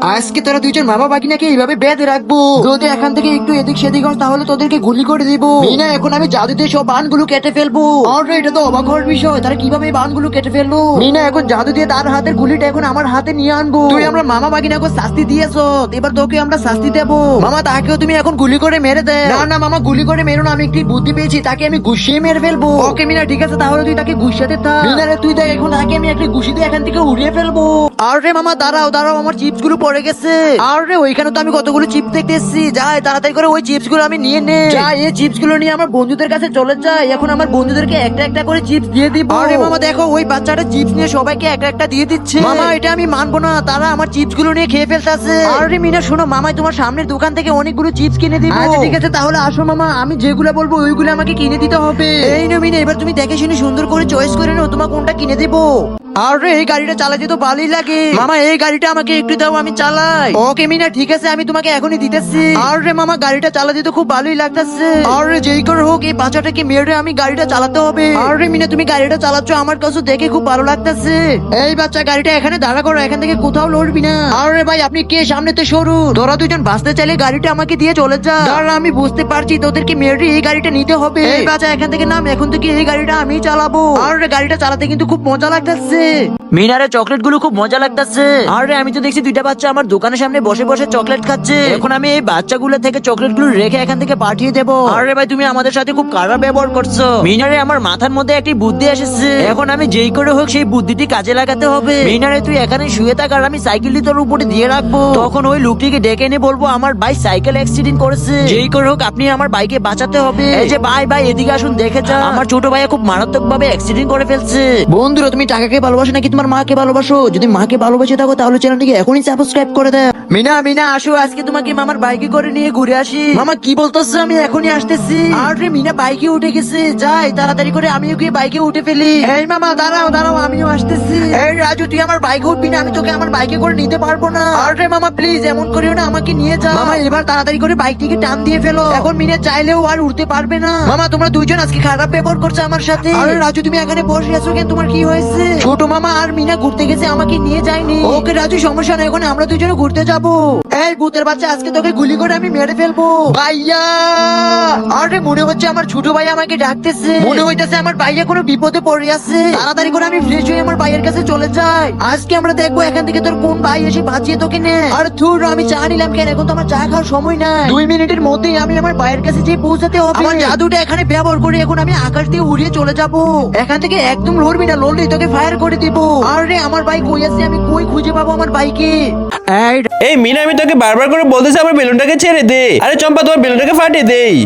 আজকে তোরা দুইজন মামা বাগিনাকে এইভাবে বেঁধে রাখবো, যদি এখান থেকে একটু এদিক সেদিক হয় তাহলে তোদেরকে গুলি করে দিব। মিনা এখন আমি জাদু দিয়ে সব বানগুলো কেটে ফেলবো। আর এটা তো অবাক হওয়ার বিষয়, তারা কিভাবে এই বানগুলো কেটে ফেললো। মিনা এখন জাদু দিয়ে তার হাতের গুলিটা এখন আমার হাতে নিয়ে আনবো। তুই আমরা মামা বাগিনাকে শাস্তি দিয়েছো, এবার তোকে আমরা শাস্তি দেবো। মামা তাকেও তুমি এখন গুলি করে মেরে দে। না না মামা, গুলি করে মেরো না, আমি একটি বুদ্ধি পেয়েছি, তাকে আমি ঘুষিয়ে মেরে ফেলবো। ওকে মিনা, ঠিক আছে, তাহলে তুই তাকে ঘুষাতে থাক। মিনা রে, তুই দেখ এখন তাকে আমি একটা ঘুষি দিয়ে এখান থেকে উড়িয়ে ফেলবো। আর রে মামা, দাঁড়াও দাঁড়াও, আমার চিপস গুলো পড়ে গেছে। আর রে ওইখানে তো আমি কতগুলো চিপস দেখতে এসেছি, যাই তাড়াতাড়ি করে ওই চিপস গুলো আমি নিয়ে নে। যাই এই চিপস গুলো নিয়ে আমার বন্ধুদের কাছে চলে যাই। এখন আমার বন্ধুদেরকে একটা একটা করে চিপস দিয়ে দিব। আরে মামা দেখো, ওই বাচ্চাটা চিপস নিয়ে সবাইকে একটা একটা দিয়ে দিচ্ছে। মামা এটা আমি মানবো না, তারা আমার চিপস গুলো নিয়ে খেয়ে ফেলতেছে। আরে মিনা শোনো, মামাই তোমার সামনের দোকান থেকে অনেকগুলো চিপস কিনে দিব। আচ্ছা ঠিক আছে, তাহলে আসো মামা, আমি যেগুলো বলবো ওইগুলো আমাকে কিনে দিতে হবে। এই নো মিনা, এবার তুমি দেখে শুনে সুন্দর করে চয়েস করে নাও তোমার কোনটা কিনে দেবো। আরে এই গাড়িটা চালাতে তো ভালোই লাগে। মামা এই গাড়িটা আমাকে একটু দাও, আমি চালাই। ওকে মিনা, ঠিক আছে, আমি তোমাকে এখনই দিতেছি। আরে মামা, গাড়িটা চালাতে তো খুব ভালোই লাগতেছে। আরে যেই করে হোক এই বাচ্চাটাকে মেরে আমি গাড়িটা চালাতে হবে। আরে মিনা, তুমি গাড়িটা চালাচ্ছ, আমার কাছে দেখে খুব ভালো লাগতেছে। এই বাচ্চা, গাড়িটা এখানে দাঁড়া করো, এখান থেকে কোথাও লড়বি না। আরে ভাই, আপনি কে? সামনেতে সরু। তোরা দুজন বাঁচতে চাইলে গাড়িটা আমাকে দিয়ে চলে যা। দাঁড়া, আমি বুঝতে পারছি তোদেরকে মেরে এই গাড়িটা নিতে হবে। এই বাচ্চা, এখান থেকে নাম, এখন থেকে এই গাড়িটা আমি চালাবো। আরে গাড়িটা চালাতে কিন্তু খুব মজা লাগতেছে। মিনারে চকলেট গুলো খুব মজা লাগতেছে। আরে আমি তো দেখছি দুইটা বাচ্চা আমার দোকানের সামনে বসে বসে চকলেট খাচ্ছে। এখন আমি এই বাচ্চাগুলো থেকে চকলেট গুলো রেখে এখান থেকে পাঠিয়ে দেবো। আরে ভাই, তুমি আমাদের সাথে খুব খারাপ ব্যবহার করছো। মিনারে আমার মাথার মধ্যে একটি বুদ্ধি এসেছে, এখন আমি যেই করে হোক সেই বুদ্ধিটি কাজে লাগাতে হবে। মিনারে তুই এখানে শুয়ে থাক, আর আমি সাইকেলটি তোর উপরে দিয়ে রাখবো। তখন ওই লোকটিকে ডেকে এনে বলবো আমার ভাই সাইকেল অ্যাক্সিডেন্ট করেছে, যেই করে হোক আপনি আমার ভাইকে বাঁচাতে হবে। এই যে ভাই ভাই, এদিকে আসুন, দেখে যা, আমার ছোট ভাইয়া খুব মারাত্মক ভাবে অ্যাক্সিডেন্ট করে ফেলছে। বন্ধুরা, তুমি টাকাকে ভালোবাসো নাকি তোমার মাকে ভালোবাসো? যদি মাকে ভালোবেসে থাকো তাহলে চ্যানেলটিকে এখনই সাবস্ক্রাইব করে দাও। মিনা মিনা আসো, আজকে তোমাকে মামার বাইকে করে নিয়ে ঘুরে আসি। মামা কি বলতেছে? আমি এখনই আসতেছি। আরে মিনা বাইকে উঠে গেছে, যাই তাড়াতাড়ি করে আমিও গিয়ে বাইকে উঠে ফেলি। এই মামা দাঁড়াও দাঁড়াও, আমিও আসতেছি। এই রাজু, তুই আমার বাইকে উঠবি না, আমি তোকে আমার বাইকে করে নিতে পারবো না। আরে মামা প্লিজ এমন করিও না, আমাকে নিয়ে যাও। মামা এবার তাড়াতাড়ি করে বাইকটিকে টান দিয়ে ফেলো, এখন মিনা চাইলেও আর উঠতে পারবে না। মামা তোমরা দুইজন আজকে খারাপ ব্যবহার করছো আমার সাথে। আরে রাজু, তুমি এখানে বসে আছো কেন? তোমার কি হয়েছে? ছোট মামা আর মিনা ঘুরতে গেছে, আমাকে নিয়ে যায়নি। ওকে রাজু, সমস্যা নাই, এখন আমরা দুজনে ঘুরতে যাবো। এই ভূতের বাচ্চা, আজকে তোকে গুলি করে আমি মেরে ফেলবো। ভাইয়া, আরে মনে হচ্ছে আমার ছোট ভাই আমাকে ডাকতেছে, মনে হইতেছে আমার ভাইয়া কোনো বিপদে পড়ে আছে। তাড়াতাড়ি করে আমি ফ্রেশ হয়ে আমার ভাইয়ের কাছে চলে যাই। আজকে আমরা দেখবো এখান থেকে তোর কোন ভাই এসে বাঁচিয়ে তোকে নেয়। আর ধুর, আমি চা নিলাম কেন? এখন তো আমার চা খাওয়ার সময় নাই, 2 মিনিটের মধ্যেই আমি আমার ভাইয়ের কাছে যেয়ে পৌঁছাতে হবে। আমার জাদুটা এখানে ব্যবহার করে এখন আমি আকাশ দিয়ে উড়িয়ে চলে যাব। এখান থেকে একদম লড়বি না, লড়লে তোকে ফায়ার করে দিব। আরে আমার ভাই কই আছে? আমি কই খুঁজে পাবো আমার ভাইকে? এই মিনা, আমি তোকে বারবার করে বলতেছি আমার বেলুনটাকে ছেড়ে দে। আরে চম্পা, তোমার বেলুনটাকে ফাটিয়ে দেই।